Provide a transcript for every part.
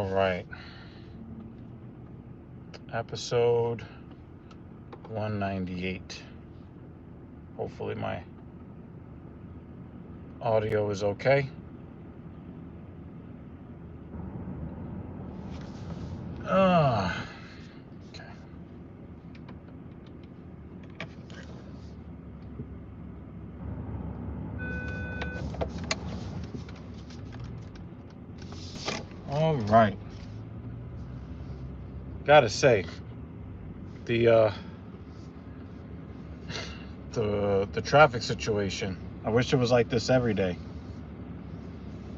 All right. Episode 198. Hopefully my audio is okay. Okay. All right. Gotta say, the the traffic situation. I wish it was like this every day.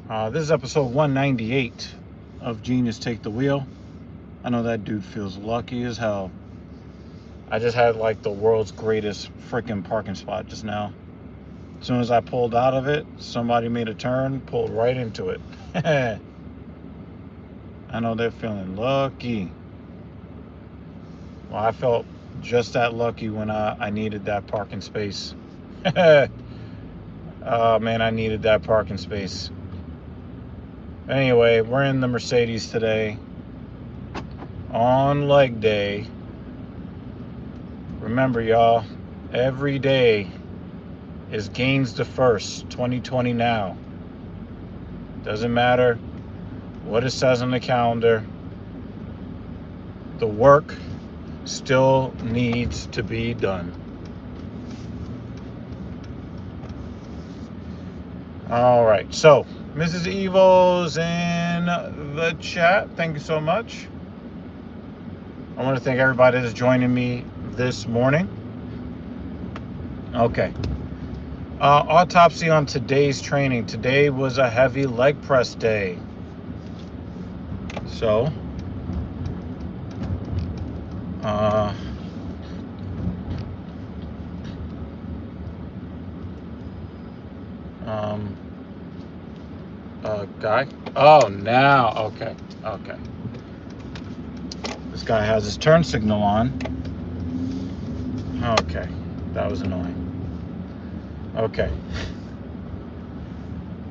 This is episode 198 of Genius Take the Wheel. I know that dude feels lucky as hell. I just had like the world's greatest freaking parking spot just now. As soon as I pulled out of it, somebody made a turn, pulled right into it. I know they're feeling lucky. Well, I felt just that lucky when I needed that parking space. Oh man, I needed that parking space. Anyway, we're in the Mercedes today on leg day. Remember, y'all, every day is gains the first, 2020 now. Doesn't matter what it says on the calendar. The work still needs to be done. All right, so Mrs. Evo's in the chat. Thank you so much. I want to thank everybody that's joining me this morning. Okay. Autopsy on today's training. Today was a heavy leg press day. So, guy. Oh, now, okay. This guy has his turn signal on. Okay, that was annoying. Okay.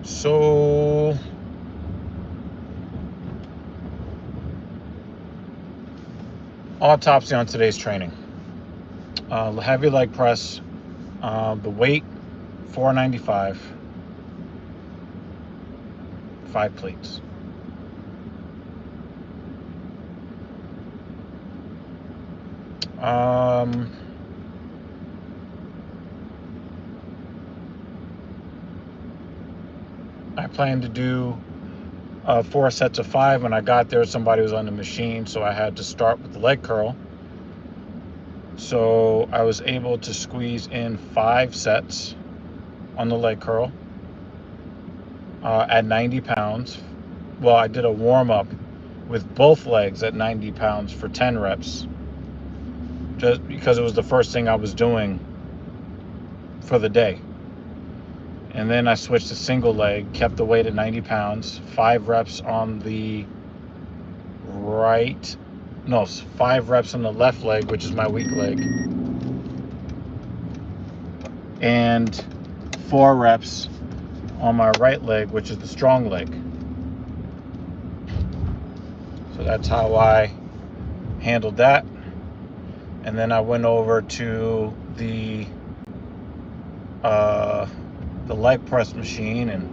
So, autopsy on today's training. Heavy leg press. The weight, 495. 5 plates. I plan to do 4 sets of 5. When I got there, somebody was on the machine, so I had to start with the leg curl. So I was able to squeeze in 5 sets on the leg curl at 90 pounds. Well, I did a warm-up with both legs at 90 pounds for 10 reps, just because it was the first thing I was doing for the day. And then I switched to single leg, kept the weight at 90 pounds, 5 reps on the 5 reps on the left leg, which is my weak leg, and 4 reps on my right leg, which is the strong leg. So that's how I handled that. And then I went over to the leg press machine, and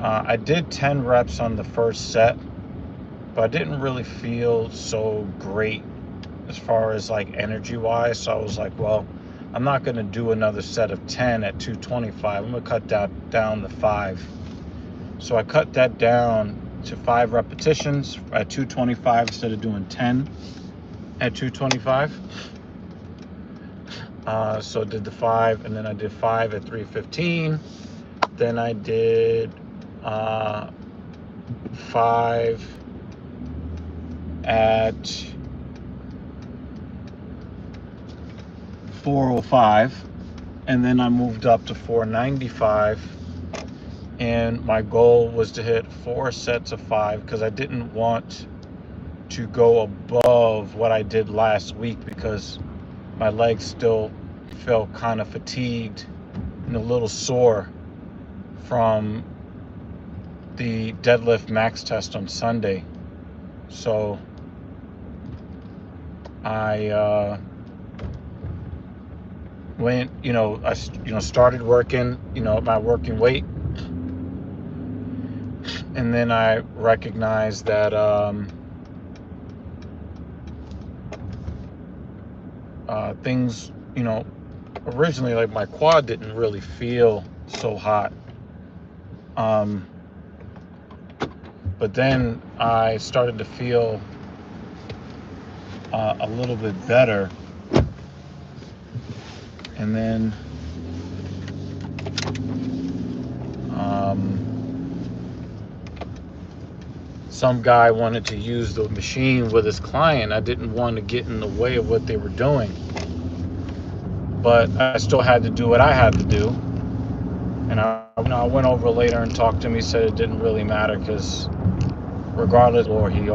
I did 10 reps on the first set, but I didn't really feel so great as far as like energy wise. So I was like, well, I'm not going to do another set of 10 at 225. I'm going to cut that down to 5. So I cut that down to 5 repetitions at 225 instead of doing 10 at 225. So I did the 5, and then I did 5 at 315. Then I did 5 at 405, and then I moved up to 495, and my goal was to hit 4 sets of 5 because I didn't want to go above what I did last week because my legs still felt kind of fatigued and a little sore from the deadlift max test on Sunday. So I went, started working, my working weight. And then I recognized that things, originally, like, my quad didn't really feel so hot. But then I started to feel a little bit better. And then some guy wanted to use the machine with his client. I didn't want to get in the way of what they were doing, but I still had to do what I had to do. And I went over later and talked to him. He said it didn't really matter because regardless, or he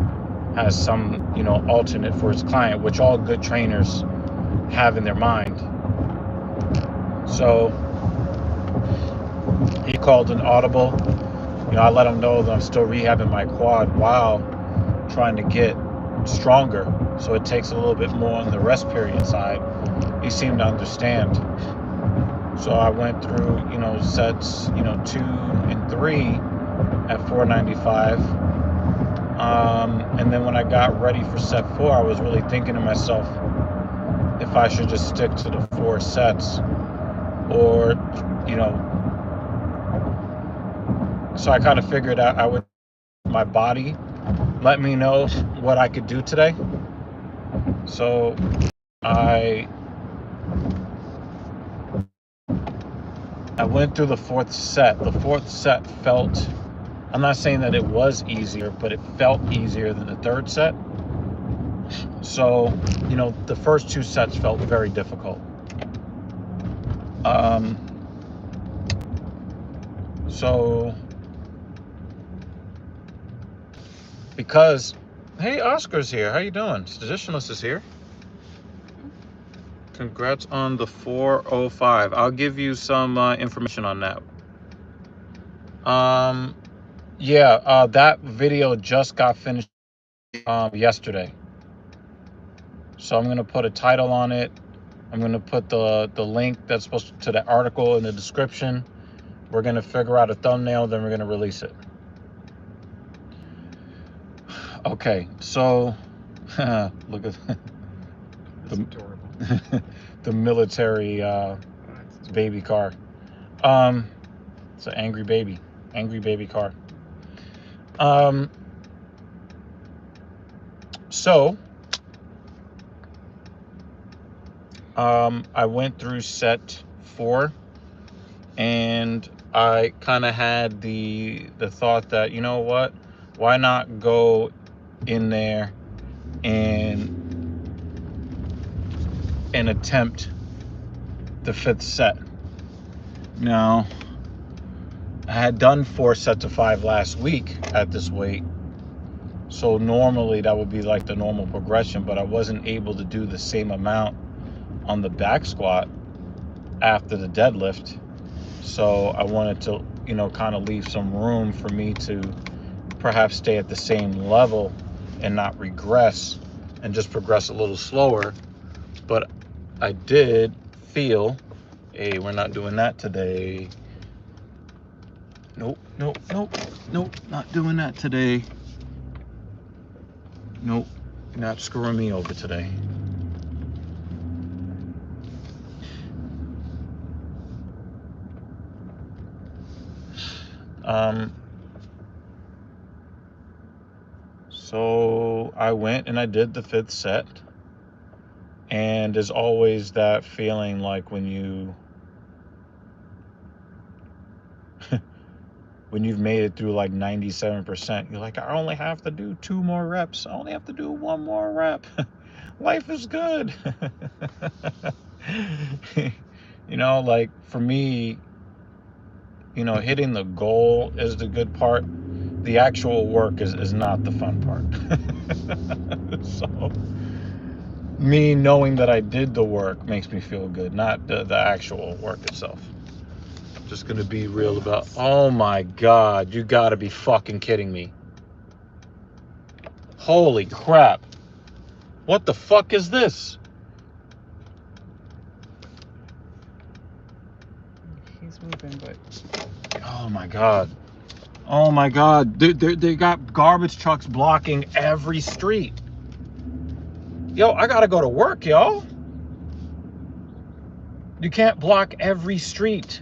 has some, alternate for his client, which all good trainers have in their mind. So he called an audible. I let him know that I'm still rehabbing my quad while trying to get stronger. So it takes a little bit more on the rest period side. He seemed to understand. So I went through, sets, 2 and 3 at 495. And then when I got ready for set 4, I was really thinking to myself if I should just stick to the 4 sets or, so I kind of figured out my body let me know what I could do today. So I went through the 4th set. The 4th set felt, I'm not saying that it was easier, but it felt easier than the 3rd set. So, the first 2 sets felt very difficult. So, because, hey, Oscar's here. How you doing? Traditionalist is here. Congrats on the 405. I'll give you some information on that. That video just got finished yesterday. So I'm going to put a title on it. I'm going to put the link that's supposed to the article in the description. We're going to figure out a thumbnail, then we're going to release it. Okay, so look at the military baby car. It's an angry baby car. So I went through set 4, and I kind of had the thought that, you know what, why not go in there and attempt the 5th set. Now, I had done 4 sets of 5 last week at this weight, so normally that would be like the normal progression, but I wasn't able to do the same amount on the back squat after the deadlift. So I wanted to, kind of leave some room for me to perhaps stay at the same level and not regress and just progress a little slower. But I did feel, hey, we're not doing that today. Nope, not doing that today. Nope, not screwing me over today. So I went and I did the 5th set, and there's always that feeling like when you've made it through like 97%, you're like, I only have to do 2 more reps. I only have to do 1 more rep. Life is good. Like for me, hitting the goal is the good part. The actual work is not the fun part. So me knowing that I did the work makes me feel good, not the actual work itself. Just gonna be real about, oh my God, you gotta be fucking kidding me. Holy crap. What the fuck is this? He's moving, but... Oh my God. Oh my God. They got garbage trucks blocking every street. Yo, I gotta go to work, y'all. You can't block every street.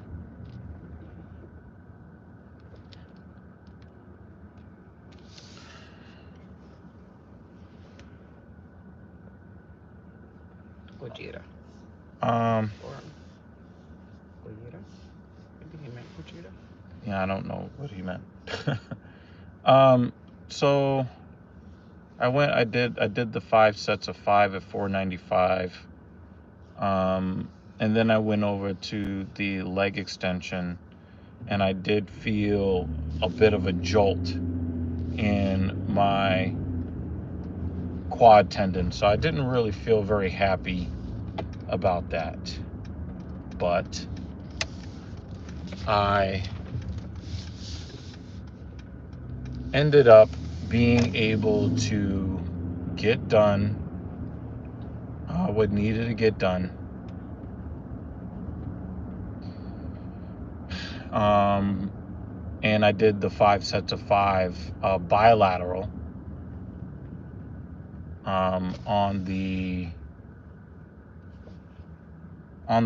Gojira. Um, Or Gojira? Maybe he meant Gojira. yeah, I don't know what he meant. So I did the 5 sets of 5 at $4.95. And then I went over to the leg extension, and I did feel a bit of a jolt in my quad tendon. So I didn't really feel very happy about that. But I ended up being able to get done what needed to get done. And I did the 5 sets of 5 bilateral on the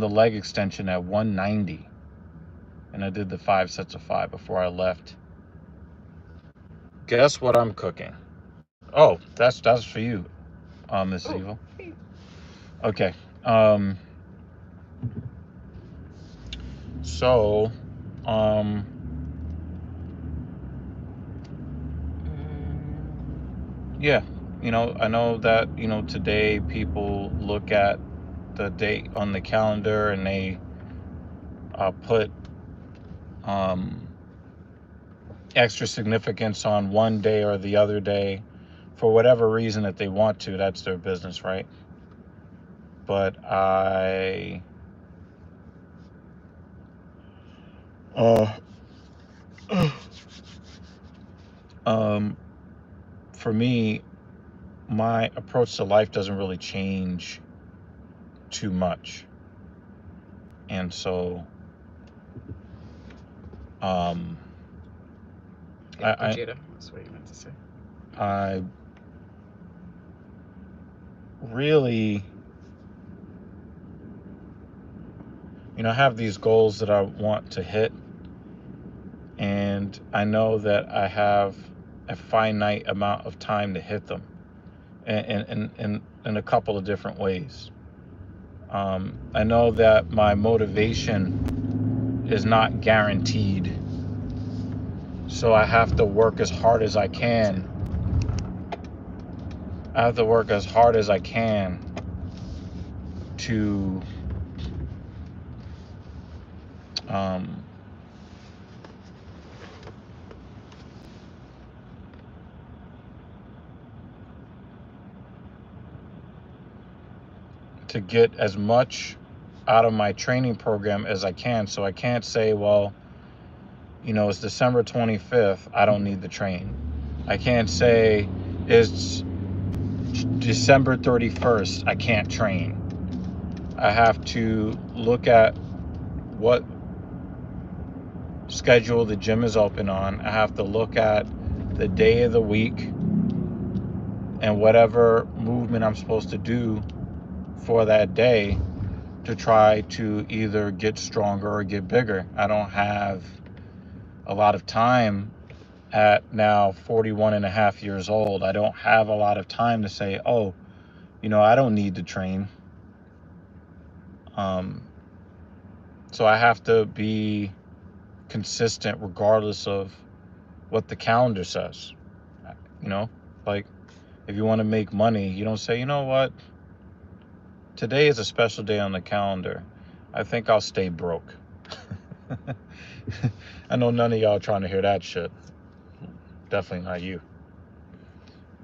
leg extension at 190, and I did the 5 sets of 5 before I left. Guess what I'm cooking? Oh, that's for you, Miss Evil. Okay. So, yeah, I know that, today people look at the date on the calendar and they put extra significance on one day or the other day for whatever reason that they want to. That's their business, right? But for me, my approach to life doesn't really change too much. And so That's what you meant to say. I really, have these goals that I want to hit, and I know that I have a finite amount of time to hit them, in a couple of different ways. I know that my motivation is not guaranteed, so I have to work as hard as I can. To to get as much out of my training program as I can. So I can't say, well, it's December 25th, I don't need to train. I can't say it's December 31st, I can't train. I have to look at what schedule the gym is open on. I have to look at the day of the week and whatever movement I'm supposed to do for that day to try to either get stronger or get bigger. I don't have a lot of time at now 41 and a half years old. I don't have a lot of time to say, oh, I don't need to train. So I have to be consistent regardless of what the calendar says. Like if you want to make money, you don't say, you know what, today is a special day on the calendar, I think I'll stay broke. I know none of y'all trying to hear that shit. Definitely not you.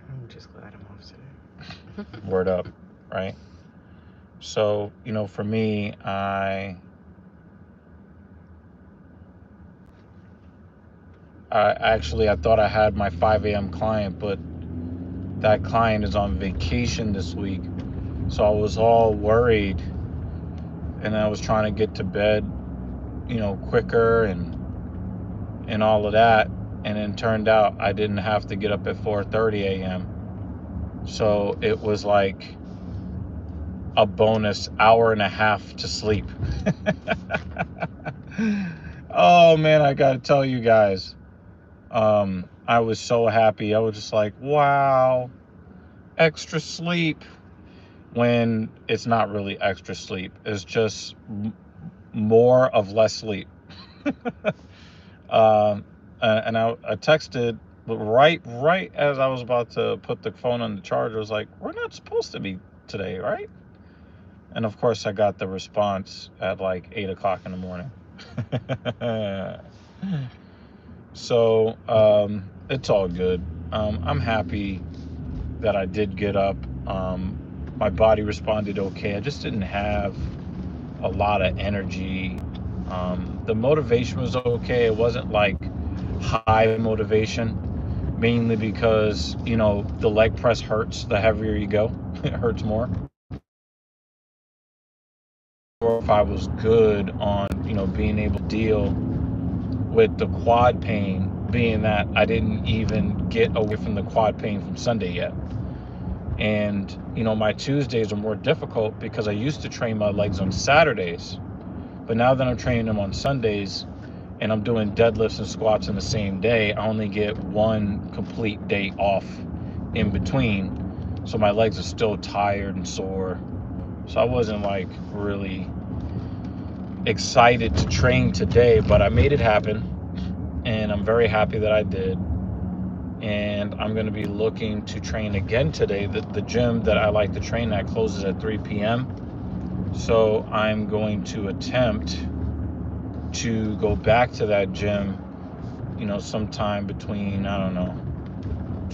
I'm just glad I'm off today. Word up, right? So, for me, I thought I had my 5 a.m. client, but that client is on vacation this week. So I was all worried, and I was trying to get to bed, quicker and all of that. And it turned out I didn't have to get up at 4:30 a.m. So it was like a bonus hour and a half to sleep. Oh man, I gotta tell you guys, I was so happy. I was just like, wow, extra sleep, when it's not really extra sleep. It's just more of less sleep. And I texted right as I was about to put the phone on the charger. I was like, we're not supposed to be today, right? And of course I got the response at like 8 o'clock in the morning. So it's all good. I'm happy that I did get up. My body responded okay. I just didn't have a lot of energy. The motivation was okay. It wasn't like high motivation, mainly because the leg press hurts the heavier you go. It hurts more. Or if I was good on being able to deal with the quad pain, being that I didn't even get away from the quad pain from Sunday yet. And my Tuesdays are more difficult because I used to train my legs on Saturdays, but now that I'm training them on Sundays and I'm doing deadlifts and squats in the same day, I only get one complete day off in between. So my legs are still tired and sore. So I wasn't like really excited to train today, but I made it happen. And I'm very happy that I did. And I'm going to be looking to train again today. The gym that I like to train at closes at 3 p.m. So I'm going to attempt to go back to that gym, sometime between, I don't know,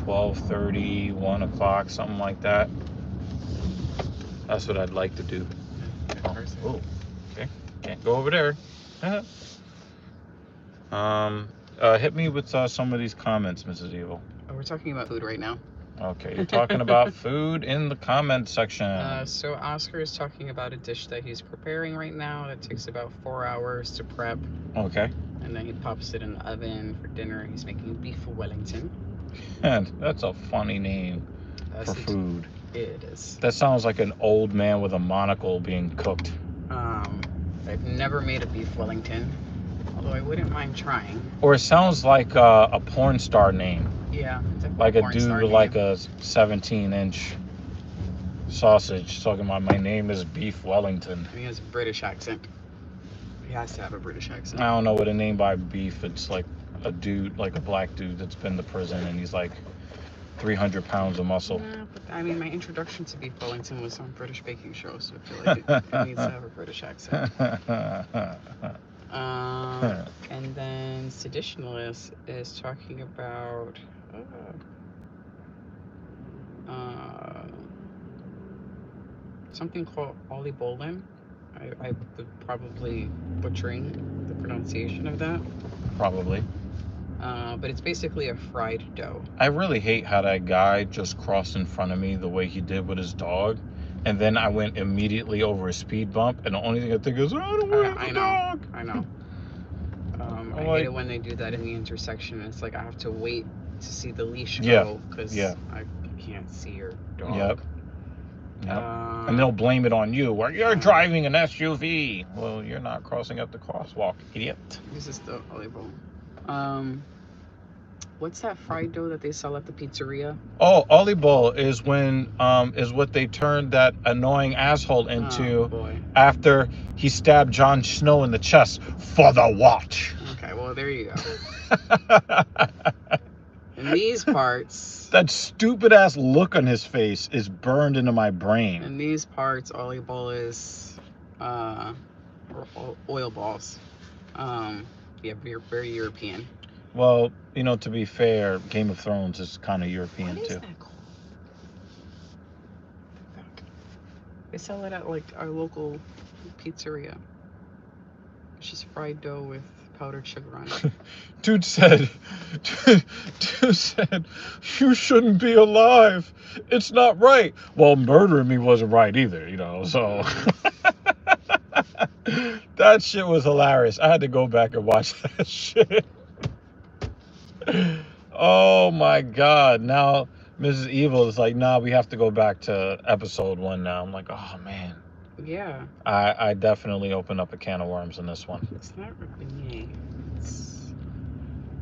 12:30, 1 o'clock, something like that. That's what I'd like to do. Oh, okay. Can't go over there. Hit me with some of these comments, Mrs. Evil. Oh, we're talking about food right now. Okay, you're talking about food in the comment section. So Oscar is talking about a dish that he's preparing right now that takes about 4 hours to prep. Okay. And then he pops it in the oven for dinner. He's making beef Wellington. And that's a funny name for food. It is. That sounds like an old man with a monocle being cooked. I've never made a beef Wellington, although I wouldn't mind trying. Or it sounds like a porn star name. Yeah. Like a dude with like a 17-inch sausage talking about, my name is Beef Wellington. He has a British accent. He has to have a British accent. I don't know what a name by beef. It's like a dude, like a black dude that's been to prison and he's like 300 pounds of muscle. Yeah, but I mean, my introduction to Beef Wellington was on British baking show, so I feel like it needs to have a British accent. And then Seditionalist is talking about something called Ollie Bolin. I would probably butchering the pronunciation of that. Probably. But it's basically a fried dough. I really hate how that guy just crossed in front of me the way he did with his dog. And then I went immediately over a speed bump. And the only thing I think is, I don't want the dog. I know. I hate it when they do that in the intersection. It's like I have to wait to see the leash go because I can't see your dog. Yep. And they'll blame it on you. Well, you're driving an SUV. Well, you're not crossing up the crosswalk, idiot. This is the Ollie Bowl. What's that fried dough that they sell at the pizzeria? Oh, Ollie Bowl is is what they turned that annoying asshole into after he stabbed Jon Snow in the chest for the watch. Okay, well, there you go. In these parts... That stupid ass look on his face is burned into my brain. In these parts, Ollie Bowl is oil balls. Yeah, very European. Well, to be fair, Game of Thrones is kind of European too. What is that called? They sell it at like our local pizzeria. It's just fried dough with powdered sugar on it. Dude said, you shouldn't be alive. It's not right. Well, murdering me wasn't right either, you know, so. That shit was hilarious. I had to go back and watch that shit. Oh my God. Now Mrs. Evil is like, nah, we have to go back to episode 1 now. I'm like, oh man. Yeah. I definitely opened up a can of worms in this one. It's not really.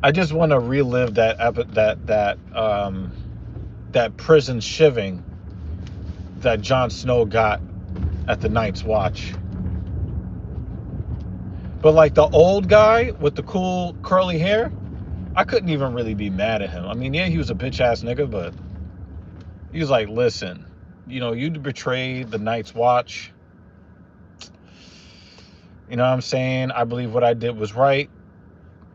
I just want to relive that prison shivving that Jon Snow got at the Night's Watch. But like the old guy with the cool curly hair, I couldn't even really be mad at him. I mean, yeah, he was a bitch ass nigga, but he was like, listen, you know, you betrayed the Night's Watch. You know what I'm saying? I believe what I did was right.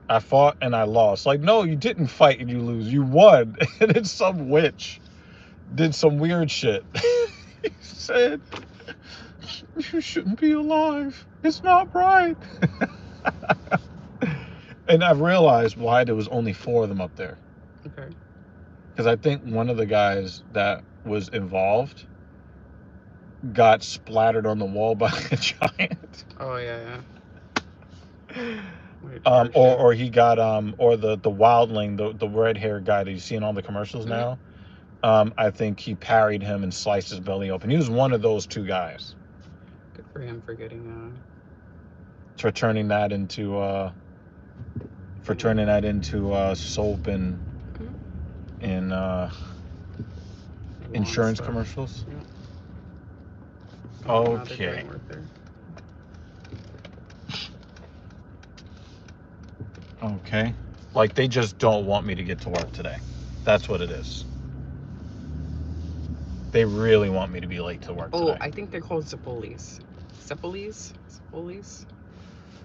I fought and I lost. Like, no, you didn't fight and you lose. You won. And then some witch did some weird shit. He said, you shouldn't be alive. It's not right. And I realized why there was only 4 of them up there. Okay. Because I think one of the guys that was involved got splattered on the wall by a giant. Oh yeah. Or he got or the wildling, the red haired guy that you see in all the commercials now. I think he parried him and sliced his belly open. He was one of those 2 guys. Good for him for getting for turning that into soap and insurance commercials. Yeah. Okay. Okay. Like they just don't want me to get to work today. That's what it is. They really want me to be late to work today. Oh, I think they're called Zipoli's. Zipoli's?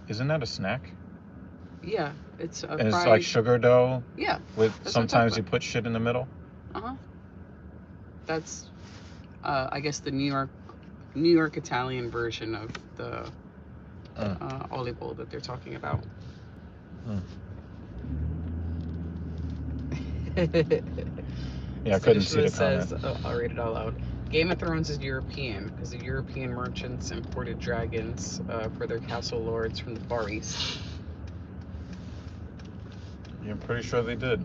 Isn't that a snack? Yeah, it's a and it's like sugar dough. Yeah. With sometimes you put shit in the middle. That's, I guess the New York Italian version of the olive that they're talking about. Yeah, I couldn't see the comment. Says, I'll read it out loud. Game of Thrones is European because the European merchants imported dragons for their castle lords from the Far East. Yeah, I'm pretty sure they did.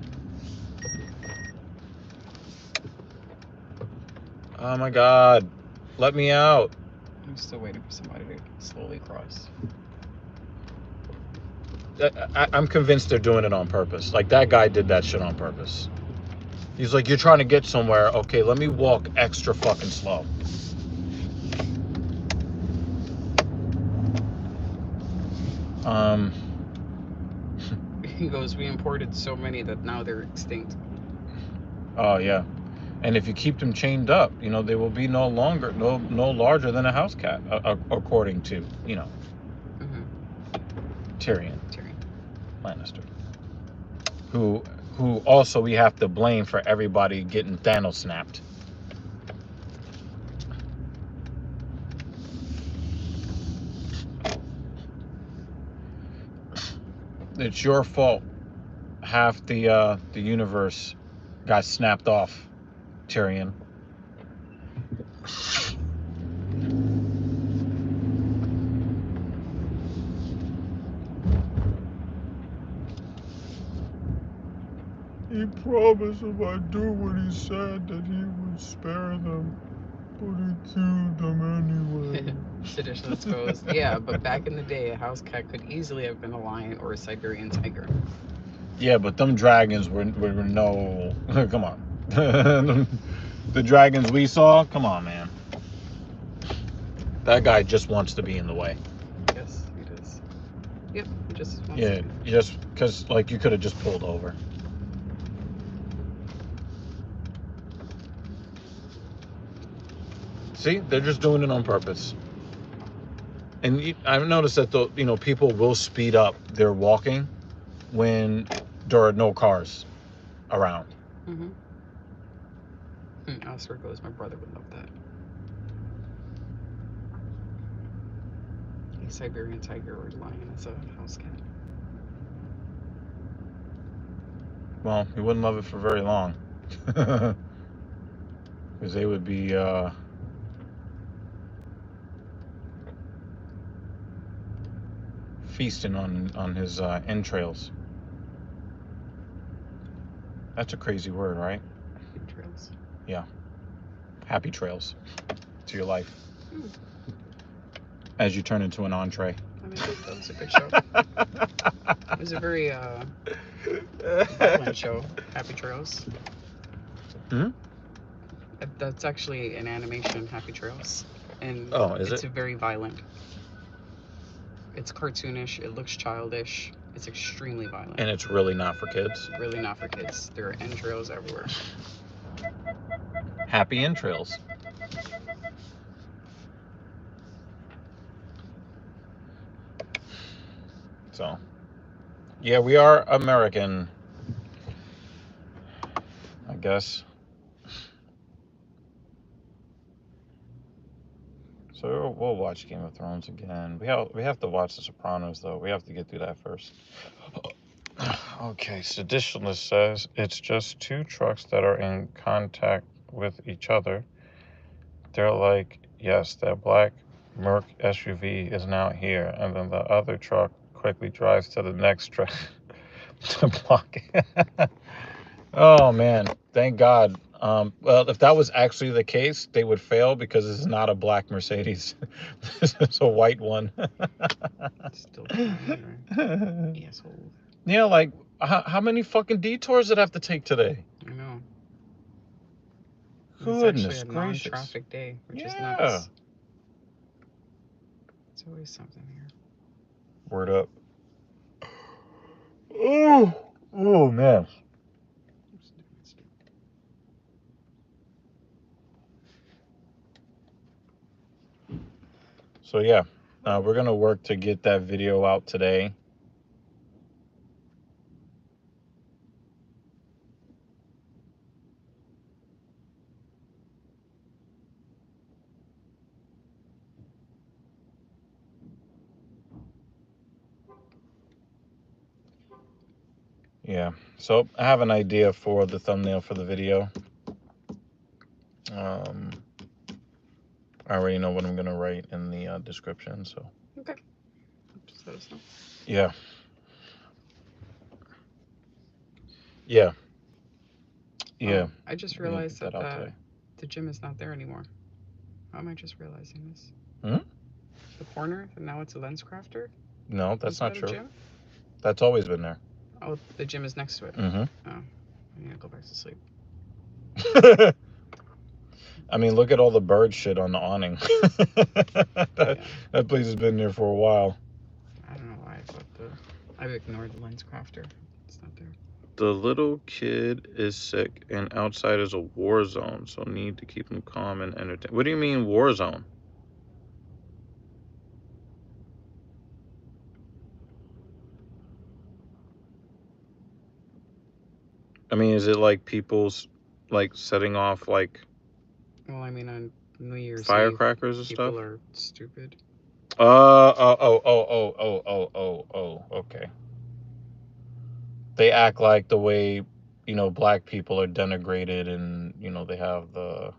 Oh my God. Let me out. I'm still waiting for somebody to slowly cross. I'm convinced they're doing it on purpose. Like that guy did that shit on purpose. He's like, you're trying to get somewhere. Okay, let me walk extra fucking slow. He goes, we imported so many that now they're extinct. Oh yeah. And if you keep them chained up, you know, they will be no larger than a house cat, according to, you know, Tyrion Lannister. Who also we have to blame for everybody getting Thanos snapped. It's your fault. Half the universe got snapped off, Tyrion. He promised if I do what he said that he would spare them, but he killed them anyway. Tradition goes, yeah, but back in the day, a house cat could easily have been a lion or a Siberian tiger. Yeah, but them dragons were no... Come on. The dragons we saw? Come on, man. That guy just wants to be in the way. Yes, he does. Yep, he just wants to. Yeah, just because, like, you could have just pulled over. See, they're just doing it on purpose. And I've noticed that people will speed up their walking when there are no cars around. Oscar goes, my brother would love that. A Siberian tiger or lion as a house cat. Well, you wouldn't love it for very long. Because they would be feasting on his entrails. That's a crazy word, right? Entrails. Yeah. Happy trails to your life. As you turn into an entree. I mean, that was a good show. It was a very violent show, Happy Trails. Hmm? That's actually an animation, Happy Trails. And it's very violent. It's cartoonish, it looks childish, it's extremely violent. And it's really not for kids? Really not for kids. There are entrails everywhere. Happy entrails. So, yeah, we are American, I guess. So we'll watch Game of Thrones again. We have to watch The Sopranos, though. We have to get through that first. Okay, Seditionalist says it's just two trucks that are in contact with each other. They're like, yes, that black Merc SUV is now here, and then the other truck quickly drives to the next truck to block it. Oh man, thank God. Well, if that was actually the case, they would fail because this is not a black Mercedes. This is a white one. Still trying, right? Asshole. Yeah, like how many fucking detours did I have to take today? I know. Goodness it's actually a gracious. non-traffic day, which is nuts. There's always something here. Word up. Oh man. So yeah, we're gonna work to get that video out today. Yeah, so I have an idea for the thumbnail for the video. I already know what I'm gonna write in the description, so. Okay. Just let us know. Yeah. Yeah. Yeah. I just realized that the gym is not there anymore. How am I just realizing this? The corner, and now it's a LensCrafter? No, that's not true. Gym? That's always been there. Oh, the gym is next to it. Mm-hmm. Oh, I need to go back to sleep. I mean, look at all the bird shit on the awning. That place has been there for a while. I don't know why I thought I've ignored the LensCrafter. It's not there. The little kid is sick, and outside is a war zone, so need to keep him calm and entertained. What do you mean war zone? I mean, is it like people's, like, setting off, like... Well, I mean, on New Year's firecrackers and people stuff? People are stupid. Okay. They act like the way, you know, black people are denigrated, and, you know, they have the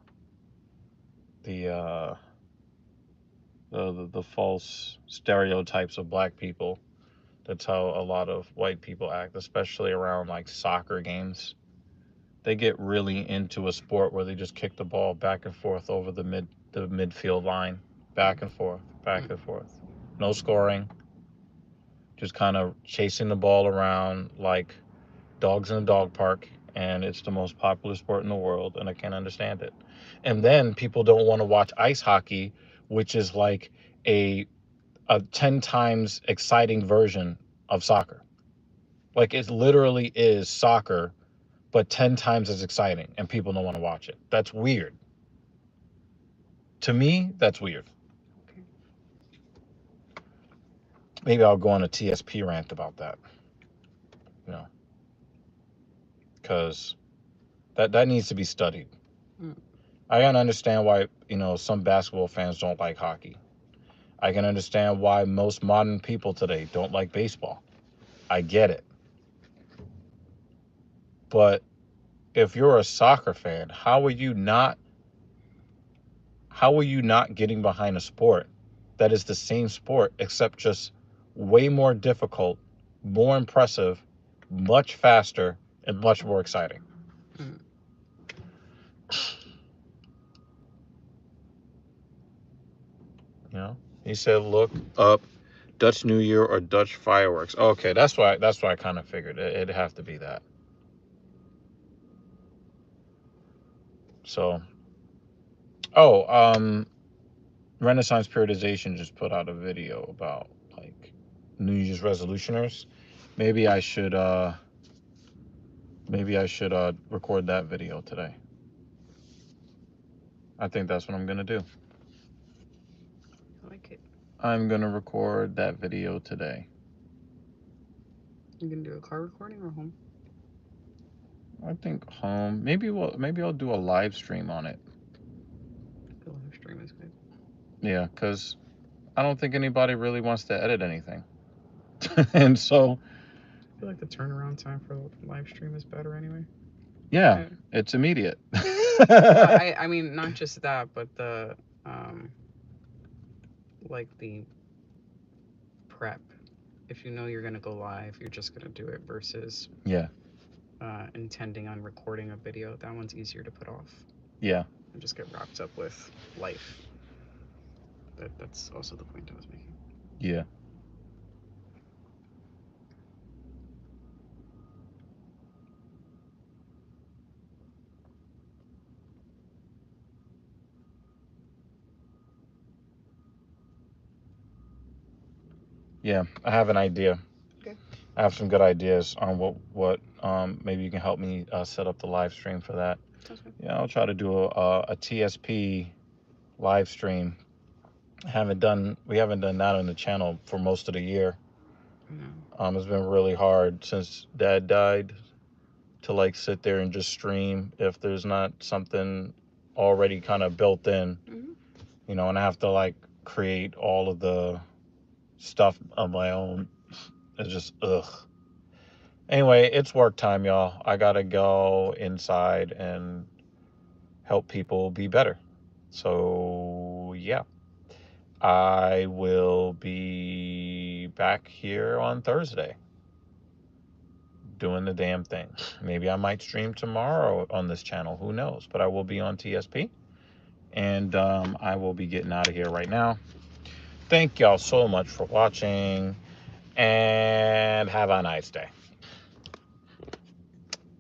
false stereotypes of black people. That's how a lot of white people act, especially around like soccer games. They get really into a sport where they just kick the ball back and forth over the midfield line, back and forth. No scoring. Just kind of chasing the ball around like dogs in a dog park, and it's the most popular sport in the world, and I can't understand it. And then people don't want to watch ice hockey, which is like a 10 times exciting version of soccer. Like, it literally is soccer, but 10 times as exciting, and people don't want to watch it. That's weird. To me, that's weird. Okay. Maybe I'll go on a TSP rant about that. You know, because that needs to be studied. I can understand why, you know, some basketball fans don't like hockey. I can understand why most modern people today don't like baseball. I get it. But if you're a soccer fan, how are you not getting behind a sport that is the same sport except just way more difficult, more impressive, much faster, and much more exciting? Mm. You know, he said, look up Dutch New Year or Dutch fireworks. Okay, that's why I kind of figured it'd have to be that. So, Renaissance Periodization just put out a video about like New Year's resolutioners. Maybe I should record that video today. I think that's what I'm gonna do. I like it. I'm gonna record that video today. You gonna do a car recording or home? I think home. Maybe I'll do a live stream on it. The live stream is good. Yeah, because I don't think anybody really wants to edit anything. And so I feel like the turnaround time for the live stream is better anyway. Yeah, it's immediate. Well, I mean, not just that, but the like the prep. If you know you're gonna go live, you're just gonna do it versus intending on recording a video. That one's easier to put off. Yeah. And just get wrapped up with life. That's also the point I was making. Yeah. Yeah, I have an idea. Okay. I have some good ideas on what maybe you can help me set up the live stream for that. Okay. Yeah, I'll try to do a TSP live stream. We haven't done that on the channel for most of the year. No. It's been really hard since Dad died to like sit there and just stream if there's not something already kind of built in. Mm-hmm. You know, and I have to like create all of the stuff on my own. It's just ugh. Anyway, it's work time, y'all. I gotta go inside and help people be better. So yeah, I will be back here on Thursday doing the damn thing. Maybe I might stream tomorrow on this channel. Who knows? But I will be on TSP. And I will be getting out of here right now. Thank y'all so much for watching. And have a nice day.